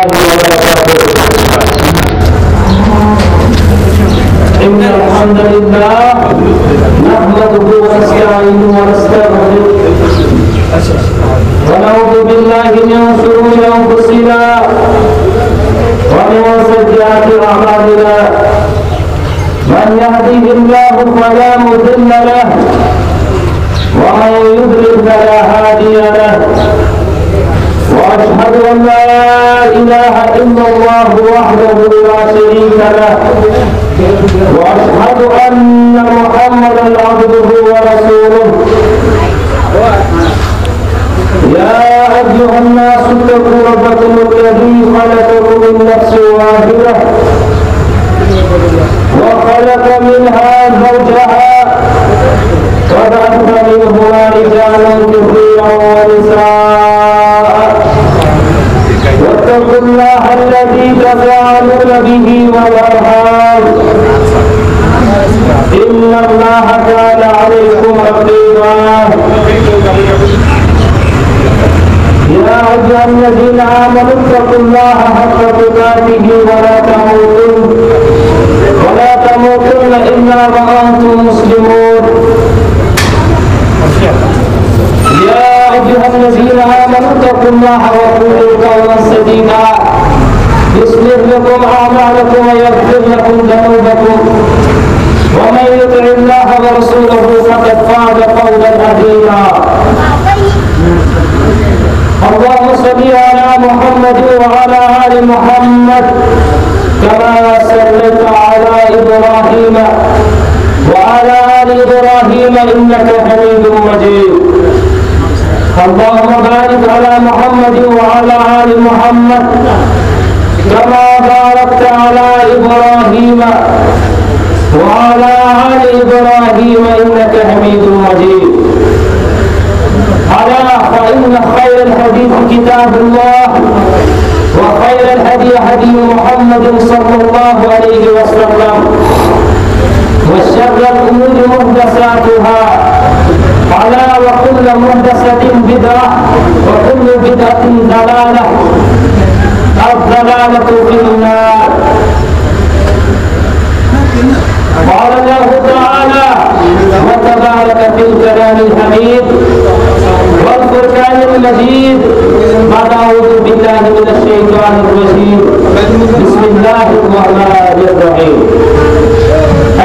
الله وبركاته. إن الحمد لله نحمده ونستعينه ونستغفره ونعوذ بالله من شرور أنفسنا ومن سيئات أعمالنا. من يهده الله فلا مضل له ومن يضلل فلا هادي له. وأشهد أن لا إله إلا الله وحده لا شريك له. وأشهد أن محمدا عبده ورسوله. يا أيها الناس اتقوا ربكم الذي خلقكم من نفس واحدة وخلق منها زوجها وبعث منهما رجالا كثيرا ونساء واتقوا الله الذي تساءلون به والأرحام إن الله كان عليكم رقيبا. يا أيها الذين آمنوا اتقوا الله حق تقاته ولا تموتن إلا وأنتم مسلمون. يا أيها الذين آمنوا اتقوا الله وقولوا قولا سديدا يصلح لكم أعمالكم ويغفر لكم ذنوبكم ومن يطع الله ورسوله فقد فاز فوزا عظيما. اللهم صل على محمد وعلى آل محمد كما صليت على إبراهيم وعلى آل إبراهيم إنك حميد مجيد. اللهم بارك على محمد وعلى آل محمد كما باركت على إبراهيم وعلى آل إبراهيم إنك حميد مجيد. ألا فإن خير الحديث كتاب الله وخير الهدي هدي محمد صلى الله عليه وسلم وشر الأمور محدثاتها ألا وكل محدثة بدعة وكل بدعة ضلالة الضلالة في النار. قال الله تعالى وتبارك في الكلام الحميد والفرقان المجيد بعد أعوذ بالله من الشيطان الرجيم بسم الله الرحمن الرحيم.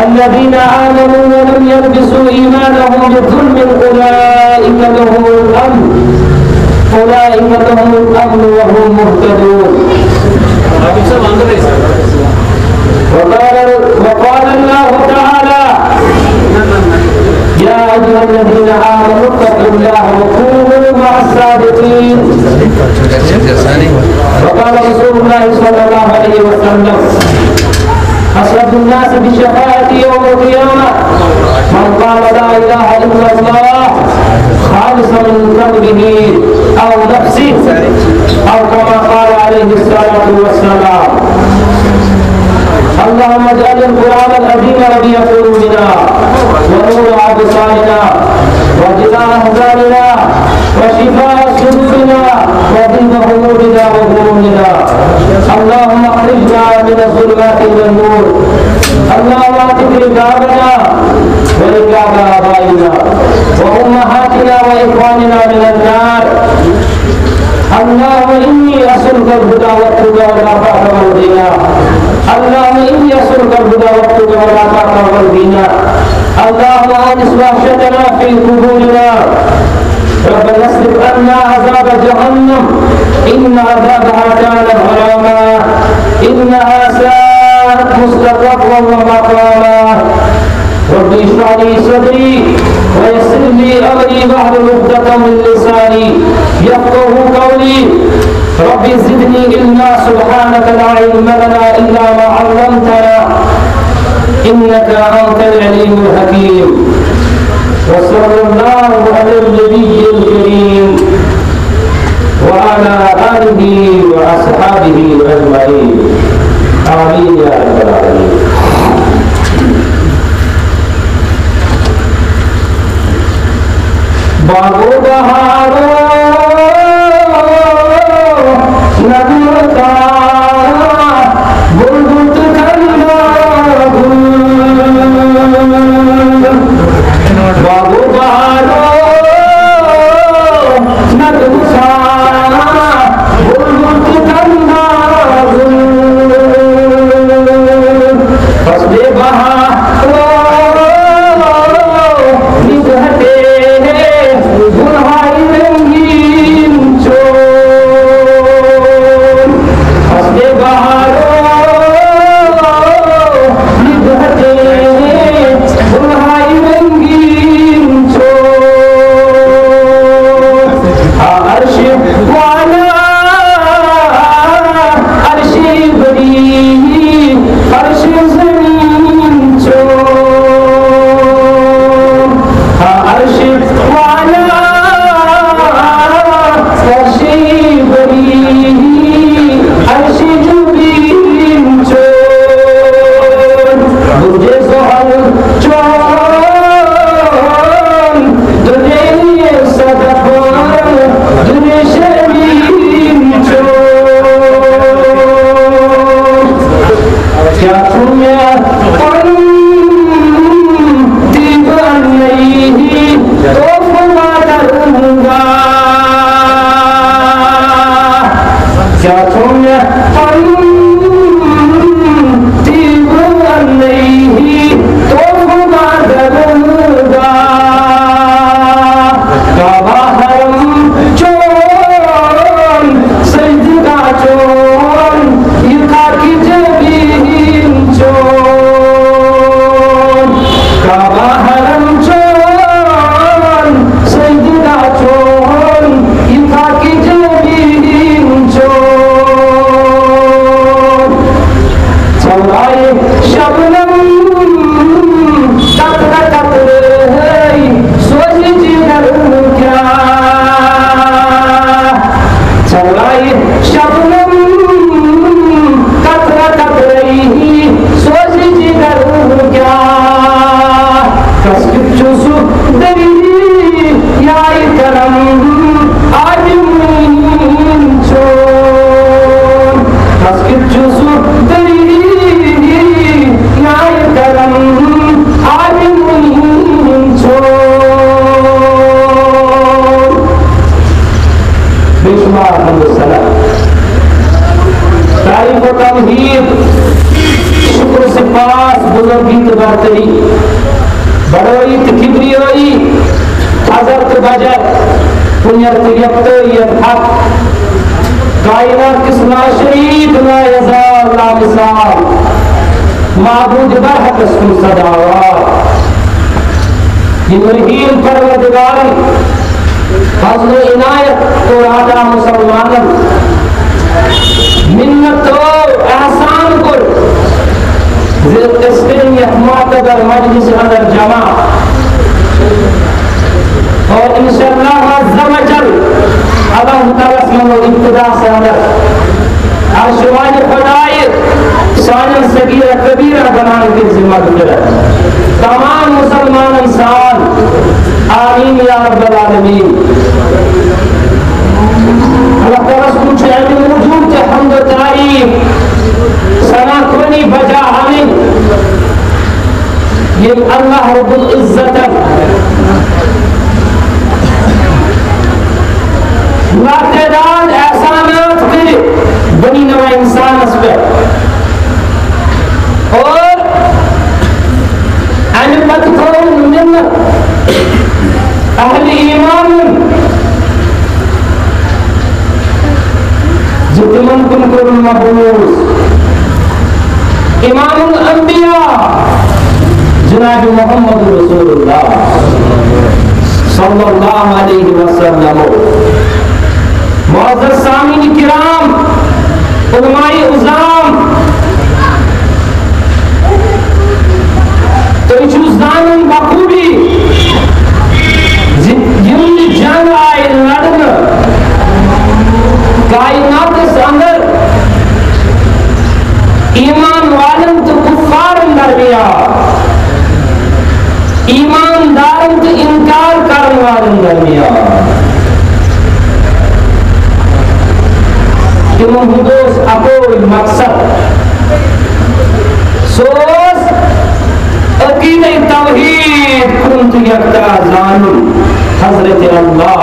الذين آمنوا ولم يلبسوا إيمانهم بظلم أولئك لهم الأمن وهم مهتدون. وقال الله تعالى يا أيها الذين آمنوا اتقوا الله وكونوا مع الصادقين. وقال رسول الله صلى الله عليه وسلم أشرف الناس بشفاعة يوم القيامة من قال لا إله إلا الله خالصا من قلبه أو نفسه أو كما قال عليه الصلاة والسلام. اللهم اجعل القرآن العظيم ربيع قلوبنا ونور أبصارنا وجلاء أحزاننا وشفاء صدورنا وذهب همومنا وهمومنا. اللهم اخرجنا من الظلمات إلى النور. اللهم اعتق رقابنا ورقاب آبائنا وأمهاتنا وإخواننا من النار. اللهم إني أسألك الهدى والتقى والعفاف والغنى. اللهم إني أسألك الهدى والتقى والعفاف والغنى. اللهم آنس وحشتنا في قبورنا. ربنا اصرف عنا عذاب جهنم إن عذابها كان غراما إنها ساءت مستقرا ومقاما. رب اشرح لي صدري ويسر لي أمري واحلل عقدة من لساني يفقهوا قولي. رب زدني علما سبحانك لا علم لنا إلا ما علمتنا إنك أنت العليم الحكيم. وصلى الله على النبي الكريم وعلى آله وأصحابه أجمعين. آمين يا رب العالمين. बागो बहारो नगुता बड़ाई तो किबरियाई हजरत बजर पुण्य यफ्त हक कायनात किस नाशरीद ना यज़ाल ला मिसाल माबूद बरहक सुन सदावा जिनहील परवरदिगार फज़्ल इनायत और आदा मुसलमानन मिन्नत और एहसान को ज़िल मुअतबर मजलिस अंदर जमा और इंशाअल्लाह अज़्ज़ा व जल अल्लाह ताला से इब्तिदा से अंदर आशवाज खुदाई शान सगीरा कबीरा बनाने की जिम्मेदारी तमाम मुसलमान इंसान आमीन या रब्बल आलमीन। अल्लाह ताला से चाहे मौजूद के हम्द व तारीफ सना कोनी बजा हमें ये अल्लाह रब्बुल इज्जत लातेदार एहसानात करे बनी नवा इंसान पे और अनपत कौन मिन्नत अहले ईमान जितमन कुन कुल मबूस इमामुल अंबिया जनाब मोहम्मद रसूलुल्लाह सल्लल्लाहु अलैहि वसल्लम। मुअज़्ज़ज़ सामीन किराम उलमाए उज़ाम तो जान बखूबी जिन जंग आए लड़न कायनात के अंदर ईमान वालन तो कुफ्फारन दरमियान ईमानदारन तो इनकार करने वालन दरमियान दोस्त अकोल मकसद सोच अकीदे तौहीद कुंत यक्ता जानुल हजरत अल्लाह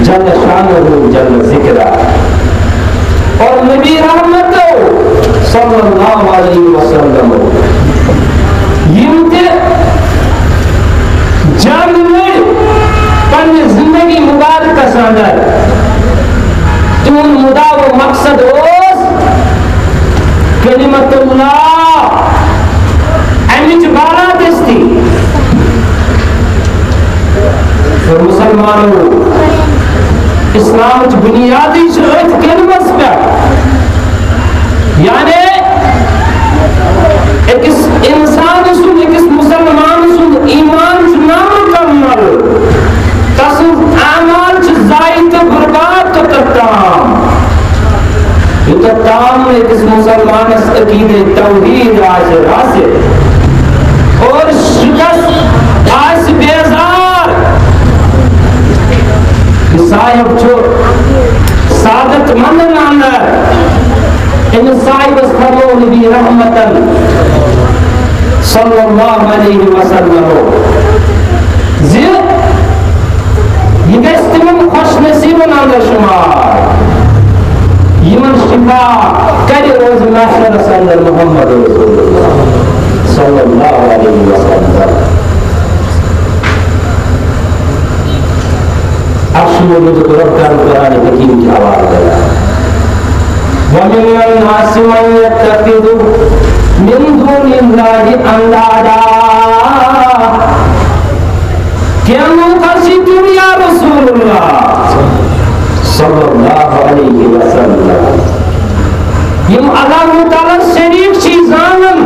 जल शानुहु जल जिक्रा और नबी रहमत सल्लल्लाहु अलैहि वसल्लम यिमते जंग में पन्ने जिंदगी मुबारक अंदर तुम मुदा वो मकसद ओस कलिमतुल्लाह अमिच बारा दिस्ती और मुसलमानों इस्लाम की बुनियादी शर्त कलिमत पे यानी एक इंसान सुन एक मुसलमान सुन ईमान नाम कमल तसुफ आमाल जायद बर्बाद तमाम ये ताम एक मुसलमान अकीदे तौहीद आज रासे और शिकस्त आज बेजार साहिब जो सादत मंद अंदर इन साहिब फरमो नबी रहमतन सल्लल्लाहु अलैहि वसल्लम जी ये गस्तिम खुश नसीबन अंदर शुमार यमन शिफा करे रोज माशर अंदर मोहम्मद रसूलुल्लाह सल्लल्लाहु अलैहि वसल्लम अशुभ में जो रफ्तार कुरान हकीम की आवाज है वमिन नास मन यत्तखिदु मिन दुनिल्लाहि अंदादा क्या मुखर्शी तुम या रसूलुल्लाह सल्लल्लाहु अलैहि वसल्लम यम अल्लाह ताला शरीक चीजानन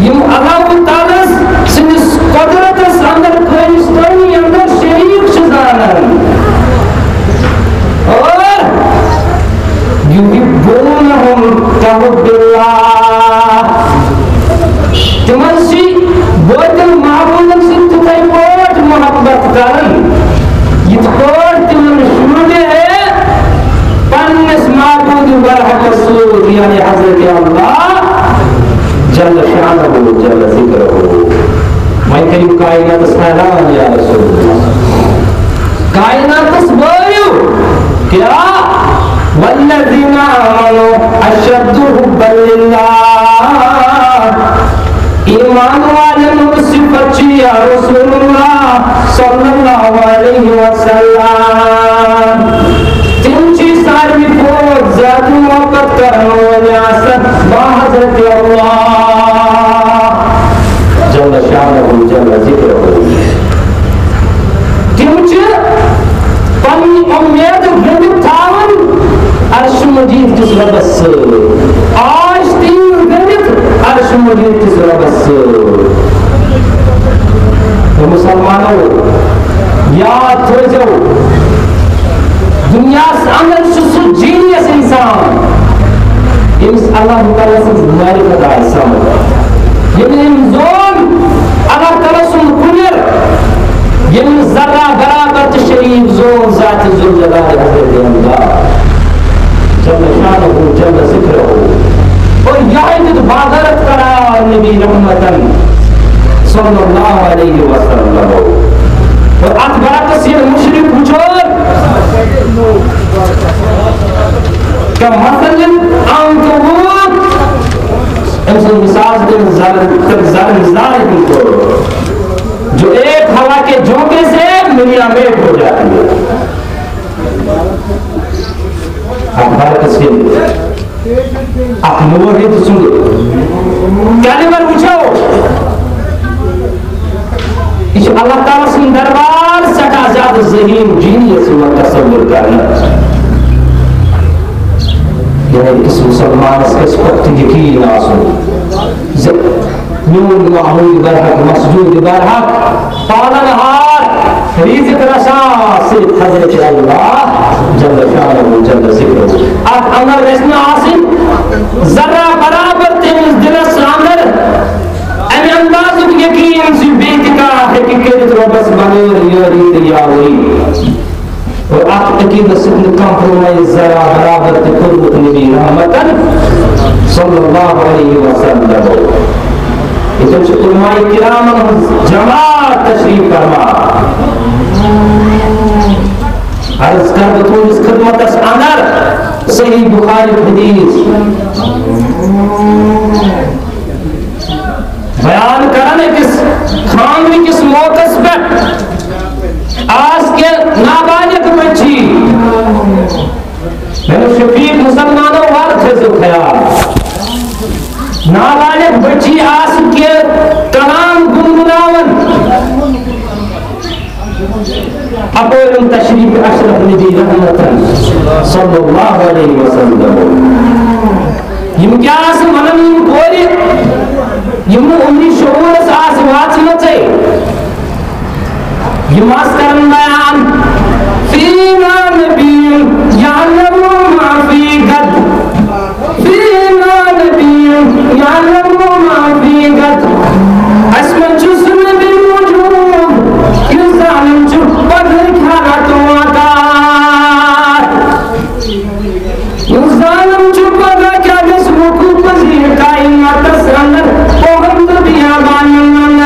यम अल्लाह ताला सिनिस कुदरत अंदर खरिस्तानी अंदर शरीक चीजानन और युहिब्बूनहुम कहुब्बिल्लाह तुमसी बोतल महबूबन से तुझे बहुत मोहब्बत करन ये बहुत तुमने शुरू है पन्नस महबूब बरहक रसूल यानी हजरत अल्लाह जल शानुहु जल जिक्रुहु मैं करीब कायनात सलाम या रसूल कायनात सबायु क्या वल्लज़ीना आमनु अशद्दु हुब्बन लिल्लाह ईमान वाले सिफत या रसूलुल्लाह सल्लल्लाहु अलैहि वसल्लम तिम ची सारी बहुत ज्यादा मोहब्बत करने वाले आसत हज़रत अल्लाह जल्ल शानहु जल्ल ज़िक्रुहु तिम ची पन्नी उम्मीद गंद थावन अर्श मजीद किस रबस आज तीन गंद अर्श मजीद किस रबस तो मुसलमानों याद हो जाओ दुनिया अंदर सु जीनियस इंसान इस अल्लाह ताला से मारिफत आए समझ ये जोन अल्लाह ताला सुन कुनर ये जरा बराबर शरीफ जोन जात जुल जलाल हज़रत अल्लाह जल्ल शानहु जल्ल ज़िक्रुहु और यह तो बादरत करा नबी रहमतन सल्लल्लाहु अलैहि वसल्लम और अकबर से मुशरिक बुझोर का मसलन अंकबूत ऐसे मिसाल के ज़ाहिर को जो एक हवा के झोंके से दुनिया में हो जाती है अकबर से अकबर है तो सुन क्या नंबर पूछो इस अल्लाह ताला से दरबार सटा ज्यादा ज़हीन जीनियस हुआ तसव्वुर करना यह किस मुसलमान इस वक्त यकीन आसो नूर माहूल बरहक मसजूद बरहक पालनहार रिज़्क़ रसा से हज़रत अल्लाह जल्ल शानहु जल्ल ज़िक्रुहु अब अमर इसमें आसिम जरा बराबर तेज दिलस अंदर अमे अंदाज़ यकीन से बेतिका हकीकत रबस बगैर यारी यारी और आप अकीदत से कंप्रोमाइज जरा बराबर ते कुर्बत नबी रहमतन सल्लल्लाहु अलैहि वसल्लम इधर उलमाए किराम जमात तशरीफ फरमा अर्ज कर तो इस खिदमत अंदर सही बुखारी हदीस बयान करने किस खानवी किस मौकस पे आज के नाबालिग बच्ची मैंने शफीक मुसलमानों वार थे जो ख्याल नाबालिग बच्ची आज के कलाम गुनगुनावन अपोलम तशरीफ अशरफ नबी रहमतन सल्लल्लाहु अलैहि वसल्लम यम क्या आस मनन यम कोरि यम उम्री शऊर आस वाचनचे यम आस करन बयान फीना नबी यालमु मा फी गद फीना नबी यालमु मा फी गद असमन जुस्म बिल वजूद युजालिम जु पदर खाना तो आता युजालिम जु पदर क्या जिस मुकु पजीर कायनात संदर पहम दुनिया बाननार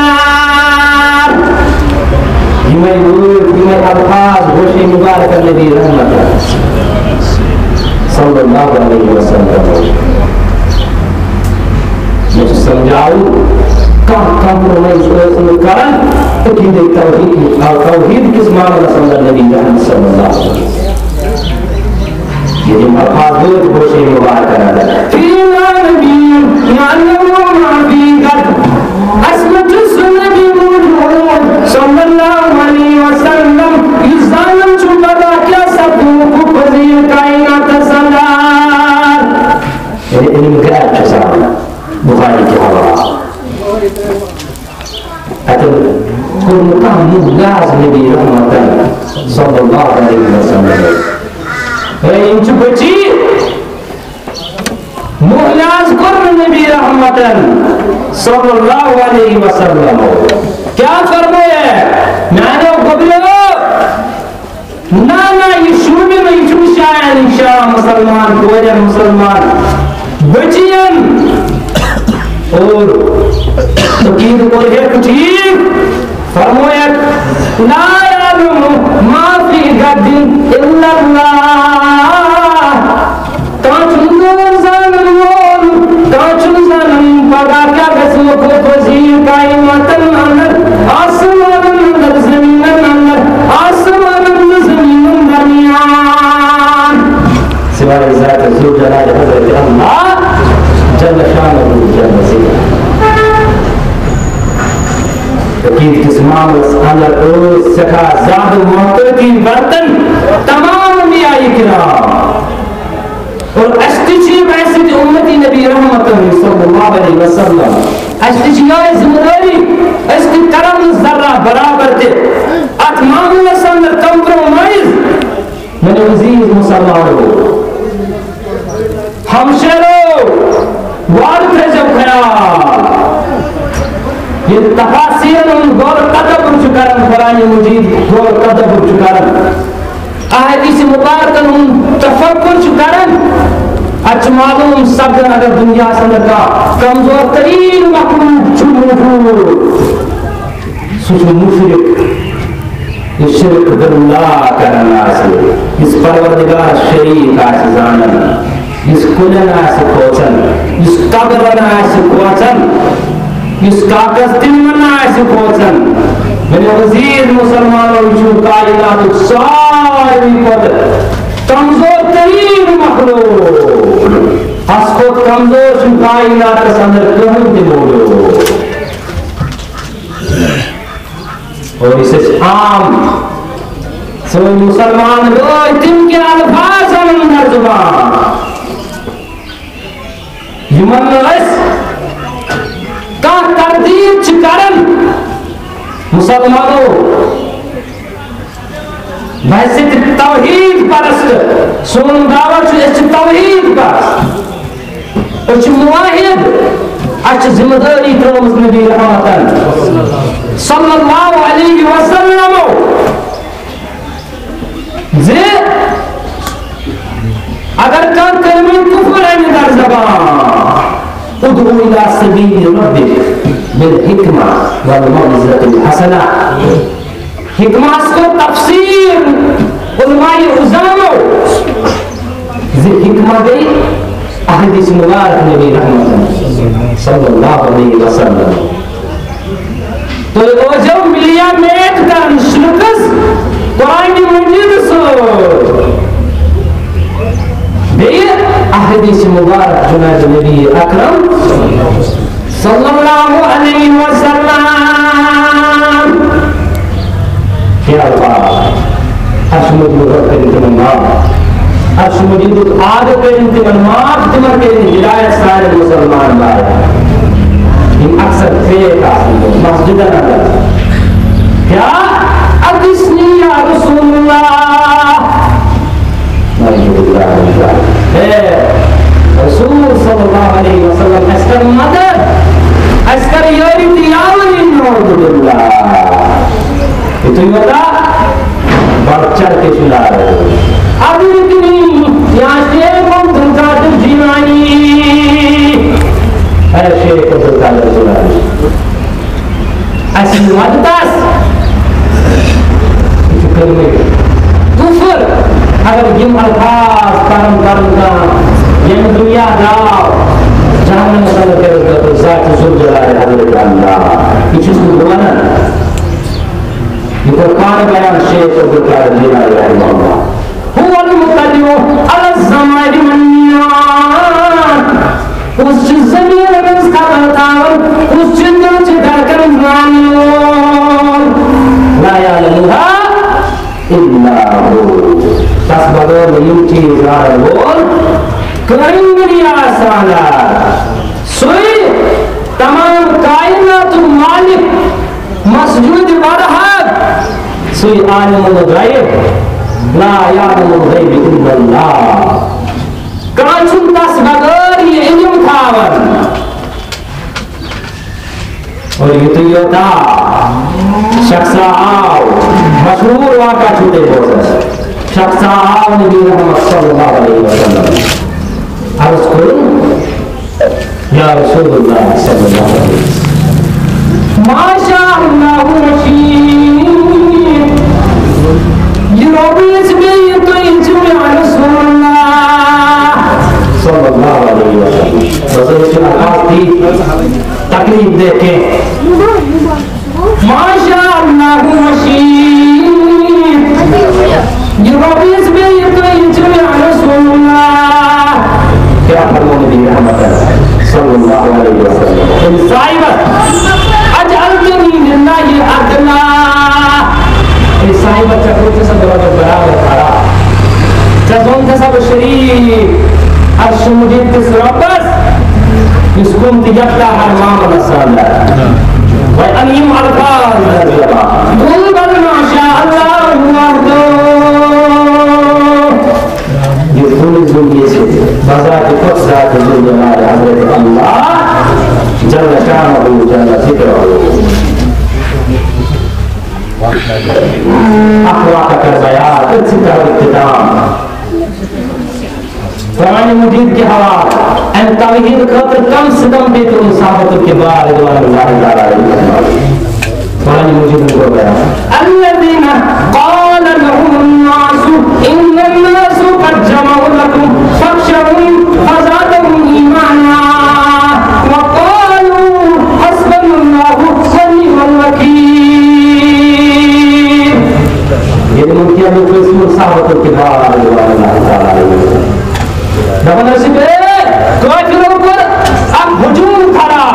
ये अल्फाज होशी मुबारक नबी रहमत सल्लल्लाहु अलैहि वसल्लम मुझे समझाओ कंप्रोमाइज करन तौहीद किस मामला समझ नबी रहमत सल्लल्लाहु अलैहि वसल्लम ये जो अल्फाज होशी मुबारक है फीना नबी यालमु मा फी गद असमतु सुन्नती मौजूद सल्लल्लाहु अलैहि वसल्लम इज़ालम चुबदा क्या सब को फजील कायनात सरदार ये इल्म का अच्छा बुखारी के हवाला अतः कुल मुकाम मुलाज नबी रहमतन सल्लल्लाहु अलैहि वसल्लम इन बच्ची मुलाज कुल नबी रहमतन सल्लल्लाहु अलैहि वसल्लम क्या फरमाया मैंने कबलो ना ना ये शूबे में ये शायर इंशाअल्लाह मुसलमान कोरे मुसलमान बच्चियन और तकीद को एक ठीक फरमाया ला यालमु मा फी गदिन इल्लल्लाह ताचुन जानन पगा क्या गसो को फजील अंदर सखा ज़्यादा मोहब्बती बर्तन तमाम अंबियाए किराम और अस्तिची वैसे उम्मती नबी रहमत सल्लल्लाहु अलैहि वसल्लम अस्तिचियाए जिम्मेदारी अस्ति करम जर्रा बराबर थे अत मामूल संदर कंप्रोमाइज मेरे अजीज मुसलमानों हमशेरो वार्ड थे जब ख्याल ये तफासीर उन गौर तदब्बुर चुकारन कुरान मजीद गौर तदब्बुर चुकारन अहदीस मुबारक उन तफक्कुर चुकारन अच्छ मालूम सब अगर दुनिया संदर का कमजोर तरीन मखलूक चुमूफू सुचु मुशरिक इस शिरक बिल्लाह करना से इस परवरदिगार शरीक आस जानन इस कुलना से कोचन इस कब्रना से कोचन इस कागज तिमना से कोचन मेरे अजीज मुसलमानों जो कायनात सारी पद कमजोर तरीन मखलूक हसको कमजोर जो कायनात के अंदर कहूं दे बोलो और इसे आम सो मुसलमान लोग जिनके अल्फाज अंदर जुबान युमनस का तरदीद चिकारन मुसलमानों वैसे तौहीद परस्त सोन दावत इस तौहीद पर उच मुवाहिद अच्छ जिम्मेदारी त्रोमस नबी रहमतन सल्लल्लाहु अलैहि वसल्लम जे अगर का कलमे कुफ्र है निदर ज़बान उदउ इला सबील रब्बिक बिल हिकमा वल मौइज़तिल हसना हिकमा को तफसीर उलमाए उज़ामो जे हिकमा गई अहदीस मुबारक नबी रहमत सल्लल्लाहु अलैहि वसल्लम तो वो जब मिलिया मेट कर शुल्कस कुरान मजीद सो बे अहदीस मुबारक जुनाद नबी अकरम सल्लल्लाहु अलैहि वसल्लम क्या बात अशमुद मुरक्किन तमाम अशमुद आद के इंतमान माफ तिमर के हिदायत सारे मुसलमान लाए इन अक्सर फेक आदमी मस्जिद अंदर क्या अदिसनी या रसूलुल्लाह है रसूल सल्लल्लाहु अलैहि वसल्लम अस्कर मदद अस्कर यारी दियावनी नौजुबिल्लाह itu yoda barcar ke sularo adi itni yaase kom dunka jimani ऐसे को dunka sularo asli wadtas itu kalme kufur agar jim alfaz karam karna yang dunia dao jangan salah kira ke zat zuljalal hadrat Allah itu semua القرآن بيان شيخ وذكر لنا يا الله هو المقدم على الزمان والنيات उस जमीन में उसका बताओ उस जिंदर चिता कर मानो ला यालुहा इल्ला हु तस्बदो युति ज़ारबोल करेंगे आसाना सोई तमाम कायनात मालिक मसजूद बरहत सुई आलिमुल गैब ला यालमुल गैब इल्लल्लाह कांचुन तस बगैर ये इल्म खावन और ये तो योता शख्सा आओ मशहूर वाक़ा छूटे बोल शख्सा आओ नबी रहमत सल्लल्लाहु अलैहि वसल्लम अर्ज़ करूं या रसूलुल्लाह सल्लल्लाहु अलैहि वसल्लम माशा अल्लाह रशीद ये रोबीस में ये तो इंजुमे रसूलुल्लाह सल्लल्लाहु अलैहि वसल्लम रसूल आवाज थी तकलीफ देके माशा अल्लाह रशीद ये रोबीस में ये तो इंजुमे रसूलुल्लाह क्या फरमान नबी रहमत सल्लल्लाहु अलैहि वसल्लम साहिब अजअलतनी लिल्लाहि अदला आमन साला व अनीम अल्फाज नज़ला कुल बल माशा अल्लाह वहदो। ये पूरी दुनिया से बाजार के खुद ज़ात दुनिया हज़रत अल्लाह जल्ल शानहु जल्ल ज़िक्रुहु अखलाक कर बयान इत्तिका इत्तिदाम कुरान मजीद के हवाले अन तौहीद खातिर कम से कम बेतुल साहबत के बाद कुरान मजीद को बयान अल्लज़ीना क़ाल लहुम नास इन्ना नास क़द जमअू लकुम फख्शवहुम फज़ादहुम ईमाना व क़ालू हस्बुनल्लाहु व निअल वकील। ये मुखिया लोग रसूल साहबत के बाद काफिरों पर अब हुजूम खड़ा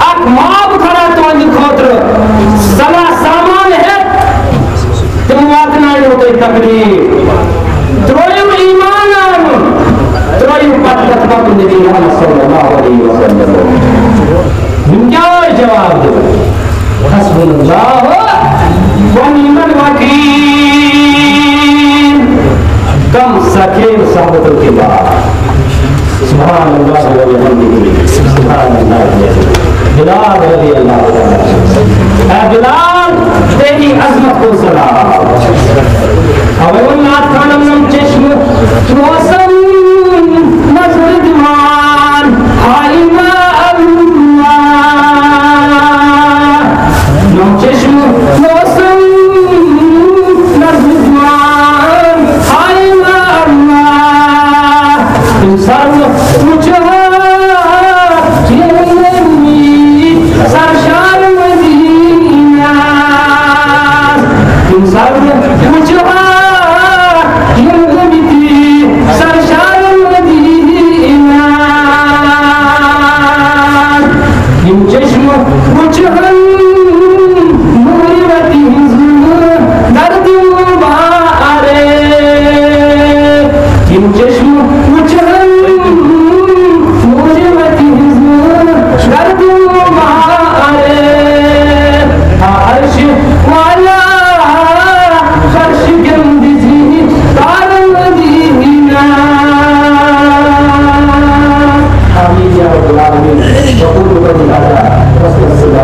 अब माब खड़ा तो खोत्र सला सामान है तुम वाकना होते तकलीफ त्रोयु ईमान आनु त्रोयु पत्तत बाप नबी मोहम्मद सल्लल्लाहु अलैहि वसल्लम तुम क्या जवाब दो हस्बुल्लाह व निअल वकील। कम सके साहबतों के बाद सुभान अल्लाह व बिहम्दिही सुभान अल्लाह बिलाल रज़ी